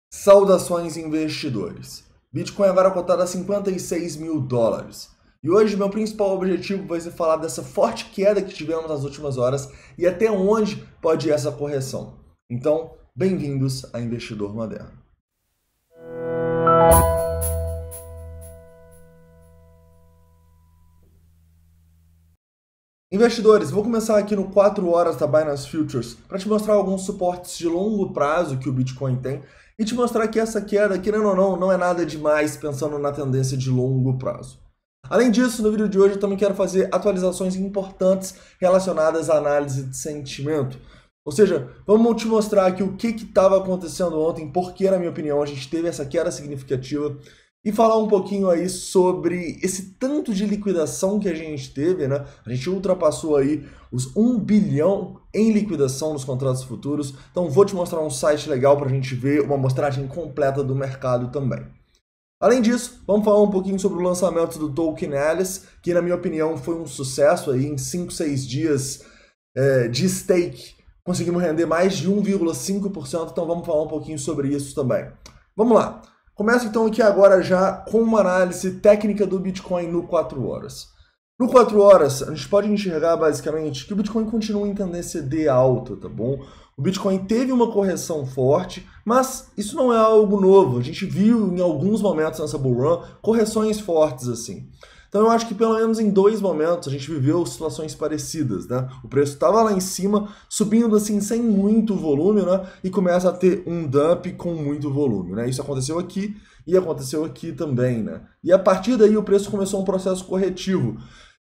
Saudações investidores. Bitcoin agora cotado a 56 mil dólares. E hoje meu principal objetivo vai ser falar dessa forte queda que tivemos nas últimas horas e até onde pode ir essa correção. Então, bem-vindos a Investidor Moderno. Investidores, vou começar aqui no 4 horas da Binance Futures para te mostrar alguns suportes de longo prazo que o Bitcoin tem e te mostrar que essa queda, querendo ou não é nada demais pensando na tendência de longo prazo. Além disso, no vídeo de hoje eu também quero fazer atualizações importantes relacionadas à análise de sentimento. Ou seja, vamos te mostrar aqui o que estava acontecendo ontem, porque, na minha opinião, a gente teve essa queda significativa e falar um pouquinho aí sobre esse tanto de liquidação que a gente teve, né? A gente ultrapassou aí os 1 bilhão em liquidação nos contratos futuros. Então vou te mostrar um site legal para a gente ver uma amostragem completa do mercado também. Além disso, vamos falar um pouquinho sobre o lançamento do Token Alice, que na minha opinião foi um sucesso aí em 5, 6 dias de stake. Conseguimos render mais de 1,5%, então vamos falar um pouquinho sobre isso também. Vamos lá. Começo então aqui agora já com uma análise técnica do Bitcoin no 4 horas. No 4 horas, a gente pode enxergar basicamente que o Bitcoin continua em tendência de alta, tá bom? O Bitcoin teve uma correção forte, mas isso não é algo novo. A gente viu em alguns momentos nessa bull run correções fortes assim. Então eu acho que pelo menos em 2 momentos a gente viveu situações parecidas, né? O preço estava lá em cima, subindo assim sem muito volume, né? E começa a ter um dump com muito volume, né? Isso aconteceu aqui e aconteceu aqui também, né? E a partir daí o preço começou um processo corretivo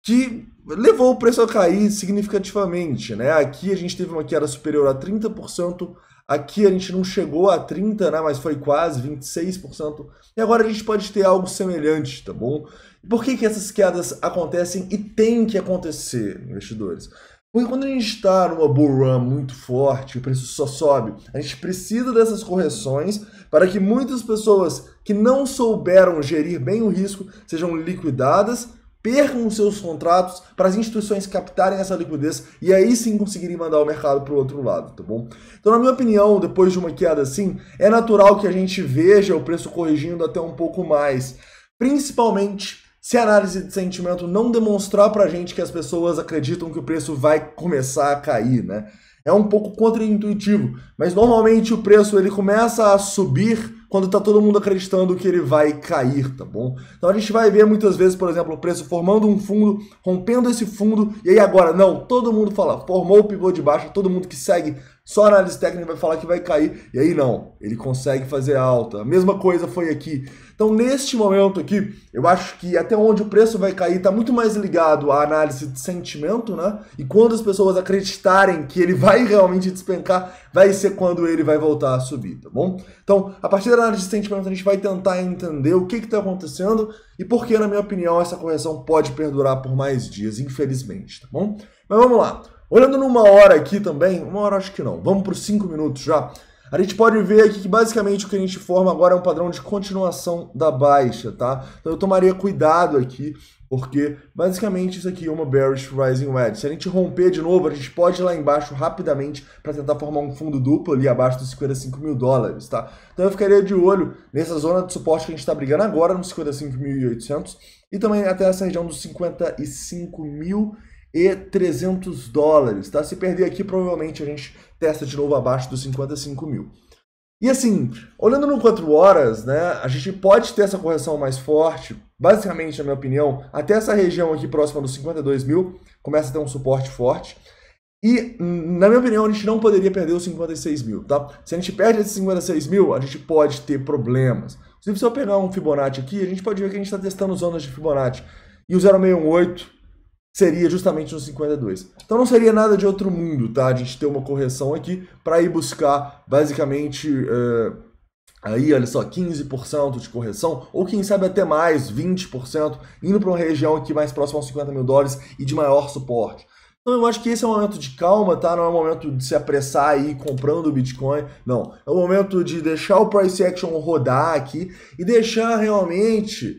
que levou o preço a cair significativamente, né? Aqui a gente teve uma queda superior a 30%, aqui a gente não chegou a 30%, né? Mas foi quase 26%, e agora a gente pode ter algo semelhante, tá bom? Por que essas quedas acontecem e tem que acontecer, investidores? Porque quando a gente está numa bull run muito forte, o preço só sobe, a gente precisa dessas correções para que muitas pessoas que não souberam gerir bem o risco sejam liquidadas, percam seus contratos para as instituições captarem essa liquidez e aí sim conseguirem mandar o mercado para o outro lado, tá bom? Então, na minha opinião, depois de uma queda assim, é natural que a gente veja o preço corrigindo até um pouco mais, principalmente se a análise de sentimento não demonstrar para a gente que as pessoas acreditam que o preço vai começar a cair, né? É um pouco contraintuitivo, mas normalmente o preço ele começa a subir quando está todo mundo acreditando que ele vai cair, tá bom? Então a gente vai ver muitas vezes, por exemplo, o preço formando um fundo, rompendo esse fundo, e aí agora, não, todo mundo fala, formou o pivô de baixa, todo mundo que segue só análise técnica vai falar que vai cair, e aí não, ele consegue fazer alta. A mesma coisa foi aqui. Então, neste momento aqui, eu acho que até onde o preço vai cair está muito mais ligado à análise de sentimento, né? E quando as pessoas acreditarem que ele vai realmente despencar, vai ser quando ele vai voltar a subir, tá bom? Então, a partir da análise de sentimento, a gente vai tentar entender o que está acontecendo e por que, na minha opinião, essa correção pode perdurar por mais dias, infelizmente, tá bom? Mas vamos lá. Olhando numa hora aqui também, uma hora acho que não, vamos para os 5 minutos já. A gente pode ver aqui que basicamente o que a gente forma agora é um padrão de continuação da baixa, tá? Então eu tomaria cuidado aqui, porque basicamente isso aqui é uma bearish rising wedge. Se a gente romper de novo, a gente pode ir lá embaixo rapidamente para tentar formar um fundo duplo ali abaixo dos 55 mil dólares, tá? Então eu ficaria de olho nessa zona de suporte que a gente está brigando agora, nos 55.800, e também até essa região dos 55.300 dólares, tá? Se perder aqui, provavelmente a gente testa de novo abaixo dos 55 mil. E assim, olhando no 4 horas, né, a gente pode ter essa correção mais forte, basicamente, na minha opinião, até essa região aqui próxima dos 52 mil, começa a ter um suporte forte. E, na minha opinião, a gente não poderia perder os 56 mil, tá? Se a gente perde esses 56 mil, a gente pode ter problemas. Se eu pegar um Fibonacci aqui, a gente pode ver que a gente está testando zonas de Fibonacci. E o 0,618 seria justamente nos 52. Então não seria nada de outro mundo, tá? A gente ter uma correção aqui para ir buscar, basicamente, aí, olha só, 15% de correção, ou quem sabe até mais, 20%, indo para uma região aqui mais próxima aos 50 mil dólares e de maior suporte. Então eu acho que esse é um momento de calma, tá? Não é um momento de se apressar aí comprando o Bitcoin, não. É um momento de deixar o price action rodar aqui e deixar realmente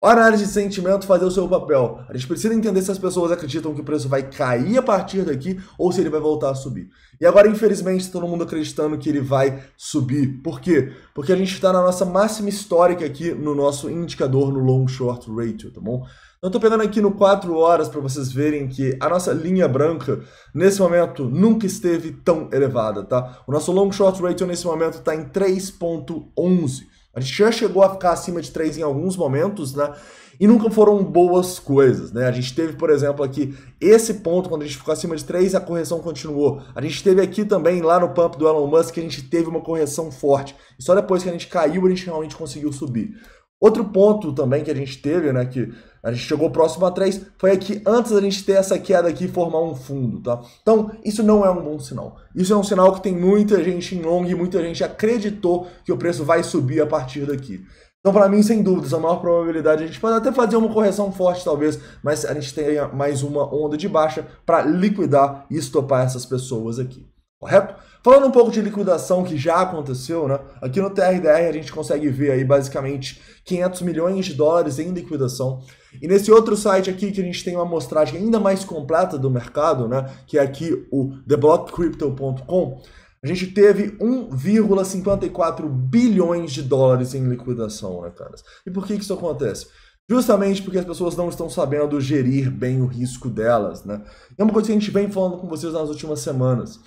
A análise de sentimento fazer o seu papel. A gente precisa entender se as pessoas acreditam que o preço vai cair a partir daqui ou se ele vai voltar a subir. E agora, infelizmente, todo mundo acreditando que ele vai subir. Por quê? Porque a gente está na nossa máxima histórica aqui no nosso indicador no Long Short Ratio, tá bom? Então, eu tô pegando aqui no 4 horas para vocês verem que a nossa linha branca, nesse momento, nunca esteve tão elevada, tá? O nosso Long Short Ratio, nesse momento, está em 3,11. A gente já chegou a ficar acima de 3 em alguns momentos, né? E nunca foram boas coisas, né? A gente teve, por exemplo, aqui esse ponto, quando a gente ficou acima de 3, a correção continuou. A gente teve aqui também, lá no pump do Elon Musk, que a gente teve uma correção forte. E só depois que a gente caiu, a gente realmente conseguiu subir. Outro ponto também que a gente teve, né, que a gente chegou próximo a 3, foi aqui antes da gente ter essa queda aqui e formar um fundo, tá? Então, isso não é um bom sinal. Isso é um sinal que tem muita gente em long e muita gente acreditou que o preço vai subir a partir daqui. Então, para mim, sem dúvidas, a maior probabilidade, a gente pode até fazer uma correção forte, talvez, mas a gente tenha mais uma onda de baixa para liquidar e estopar essas pessoas aqui. Correto? Falando um pouco de liquidação que já aconteceu, né? Aqui no TRDR a gente consegue ver aí basicamente 500 milhões de dólares em liquidação. E nesse outro site aqui que a gente tem uma amostragem ainda mais completa do mercado, né? Que é aqui o theblockcrypto.com, a gente teve 1,54 bilhões de dólares em liquidação, né, caras? E por que isso acontece? Justamente porque as pessoas não estão sabendo gerir bem o risco delas, né? É uma coisa que a gente vem falando com vocês nas últimas semanas.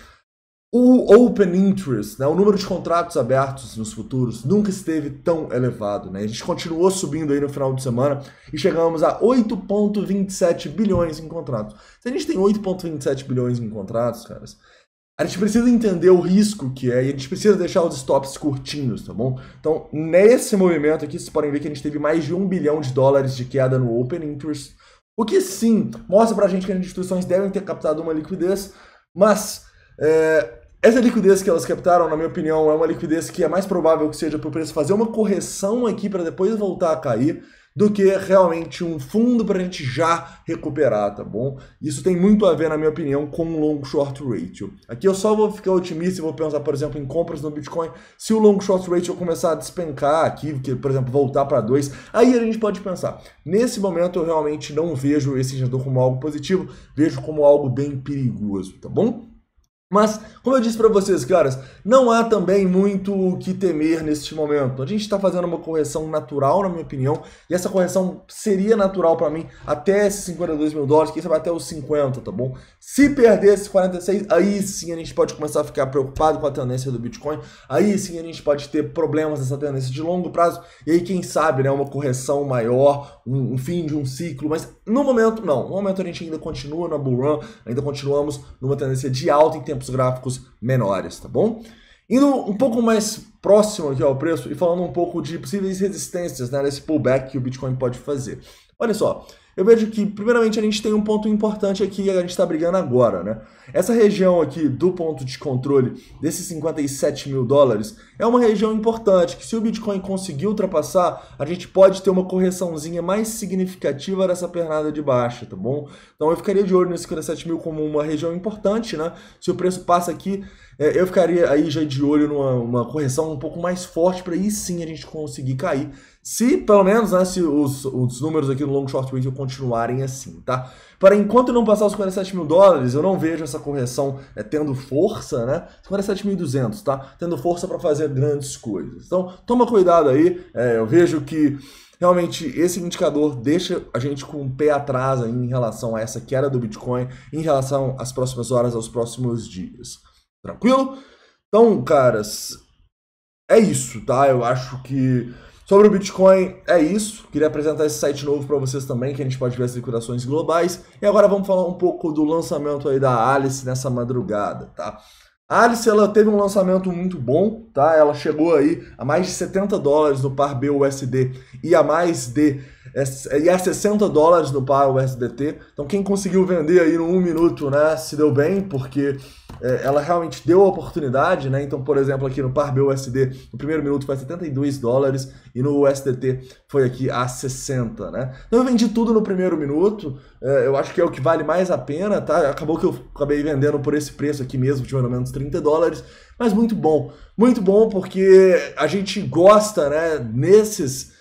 O Open Interest, né, o número de contratos abertos nos futuros, nunca esteve tão elevado, né? A gente continuou subindo aí no final de semana e chegamos a 8,27 bilhões em contratos. Se a gente tem 8,27 bilhões em contratos, caras, a gente precisa entender o risco que é e a gente precisa deixar os stops curtinhos, tá bom? Então, nesse movimento aqui, vocês podem ver que a gente teve mais de 1 bilhão de dólares de queda no Open Interest, o que sim mostra pra gente que as instituições devem ter captado uma liquidez, mas essa liquidez que elas captaram, na minha opinião, é uma liquidez que é mais provável que seja para o preço fazer uma correção aqui para depois voltar a cair, do que realmente um fundo para a gente já recuperar, tá bom? Isso tem muito a ver, na minha opinião, com o long short ratio. Aqui eu só vou ficar otimista e vou pensar, por exemplo, em compras no Bitcoin. Se o long short ratio começar a despencar aqui, que, por exemplo, voltar para 2, aí a gente pode pensar. Nesse momento eu realmente não vejo esse indicador como algo positivo, vejo como algo bem perigoso, tá bom? Mas, como eu disse para vocês, caras, não há também muito o que temer neste momento. A gente está fazendo uma correção natural, na minha opinião, e essa correção seria natural para mim até esses 52 mil dólares, quem sabe até os 50, tá bom? Se perder esses 46, aí sim a gente pode começar a ficar preocupado com a tendência do Bitcoin, aí sim a gente pode ter problemas nessa tendência de longo prazo, e aí quem sabe, né, uma correção maior, um fim de um ciclo, mas no momento não. No momento a gente ainda continua na bull run, ainda continuamos numa tendência de alta em tempos gráficos menores, tá bom? Indo um pouco mais próximo aqui ao preço e falando um pouco de possíveis resistências, né, nesse pullback que o Bitcoin pode fazer. Olha só, eu vejo que primeiramente a gente tem um ponto importante aqui que a gente está brigando agora, né? Essa região aqui do ponto de controle desses 57 mil dólares é uma região importante que se o Bitcoin conseguir ultrapassar, a gente pode ter uma correçãozinha mais significativa dessa pernada de baixa, tá bom? Então eu ficaria de olho nesse 57 mil como uma região importante, né? Se o preço passa aqui, eu ficaria aí já de olho numa correção um pouco mais forte para aí sim a gente conseguir cair. Se, pelo menos, né, se os números aqui no Long Short Ratio continuarem assim, tá? Para enquanto não passar os 47 mil dólares, eu não vejo essa correção tendo força, né? 47.200, tá? Tendo força para fazer grandes coisas. Então, toma cuidado aí. Eu vejo que realmente esse indicador deixa a gente com o pé atrás aí em relação a essa queda do Bitcoin, em relação às próximas horas, aos próximos dias. Tranquilo? Então, caras, é isso, tá? Eu acho que sobre o Bitcoin é isso. Queria apresentar esse site novo para vocês também, que a gente pode ver as liquidações globais. E agora vamos falar um pouco do lançamento aí da Alice nessa madrugada, tá? A Alice, ela teve um lançamento muito bom, tá? Ela chegou aí a mais de 70 dólares no par BUSD e a a 60 dólares no par USDT. Então quem conseguiu vender aí no 1 minuto, né, se deu bem, porque ela realmente deu a oportunidade, né? Então, por exemplo, aqui no par BUSD, no primeiro minuto foi a 72 dólares e no USDT foi aqui a 60, né? Então eu vendi tudo no primeiro minuto, eu acho que é o que vale mais a pena, tá? Acabou que eu acabei vendendo por esse preço aqui mesmo, de mais ou menos 30 dólares, mas muito bom porque a gente gosta, né, nesses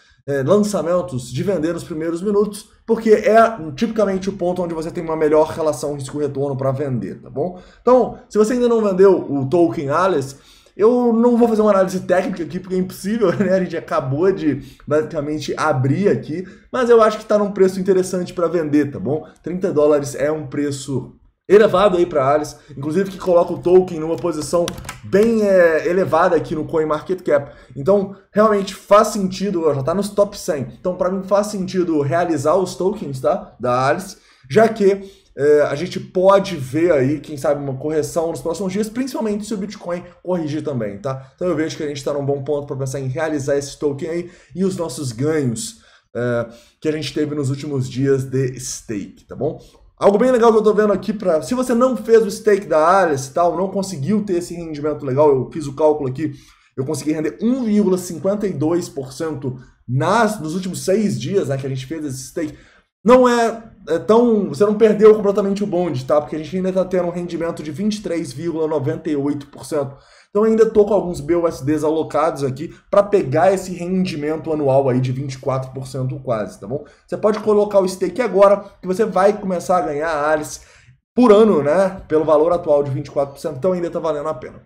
lançamentos de vender nos primeiros minutos, porque é tipicamente o ponto onde você tem uma melhor relação risco-retorno para vender, tá bom? Então, se você ainda não vendeu o token Alice, eu não vou fazer uma análise técnica aqui, porque é impossível, né? A gente acabou de, basicamente, abrir aqui, mas eu acho que está num preço interessante para vender, tá bom? $30 é um preço elevado aí para Alice, inclusive que coloca o token numa posição bem elevada aqui no CoinMarketCap. Então, realmente faz sentido, já está nos top 100. Então, para mim faz sentido realizar os tokens, tá? Da Alice, já que a gente pode ver aí, quem sabe, uma correção nos próximos dias, principalmente se o Bitcoin corrigir também, tá? Então eu vejo que a gente está num bom ponto para pensar em realizar esse token aí e os nossos ganhos que a gente teve nos últimos dias de stake, tá bom? Algo bem legal que eu tô vendo aqui, se você não fez o stake da Alice e tal, não conseguiu ter esse rendimento legal, eu fiz o cálculo aqui, eu consegui render 1,52% nos últimos 6 dias, né, que a gente fez esse stake. Não você não perdeu completamente o bonde, tá? Porque a gente ainda tá tendo um rendimento de 23,98%. Então eu ainda tô com alguns BUSDs alocados aqui para pegar esse rendimento anual aí de 24% quase, tá bom? Você pode colocar o stake agora, que você vai começar a ganhar a Alice por ano, né? Pelo valor atual de 24%, então ainda tá valendo a pena.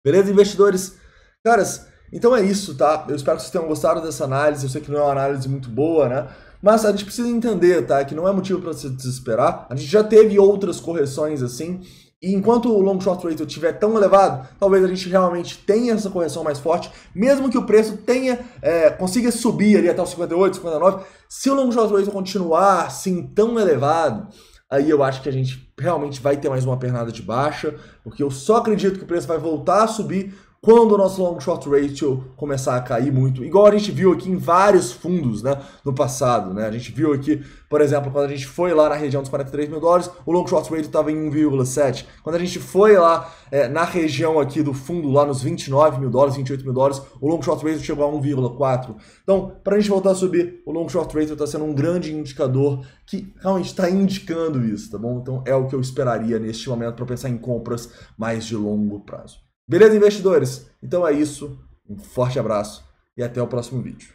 Beleza, investidores? Caras, então é isso, tá? Eu espero que vocês tenham gostado dessa análise. Eu sei que não é uma análise muito boa, né? Mas a gente precisa entender, tá? Que não é motivo para se desesperar. A gente já teve outras correções assim. E enquanto o long short ratio estiver tão elevado, talvez a gente realmente tenha essa correção mais forte, mesmo que o preço consiga subir ali até os 58, 59. Se o long short ratio continuar assim tão elevado, aí eu acho que a gente realmente vai ter mais uma pernada de baixa, porque eu só acredito que o preço vai voltar a subir quando o nosso long short ratio começar a cair muito, igual a gente viu aqui em vários fundos, né, no passado, né? A gente viu aqui, por exemplo, quando a gente foi lá na região dos $43 mil, o long short ratio estava em 1,7. Quando a gente foi lá na região aqui do fundo, lá nos $29 mil, $28 mil, o long short ratio chegou a 1,4. Então, para a gente voltar a subir, o long short ratio está sendo um grande indicador que realmente está indicando isso, tá bom? Então, é o que eu esperaria neste momento para pensar em compras mais de longo prazo. Beleza, investidores? Então é isso, um forte abraço e até o próximo vídeo.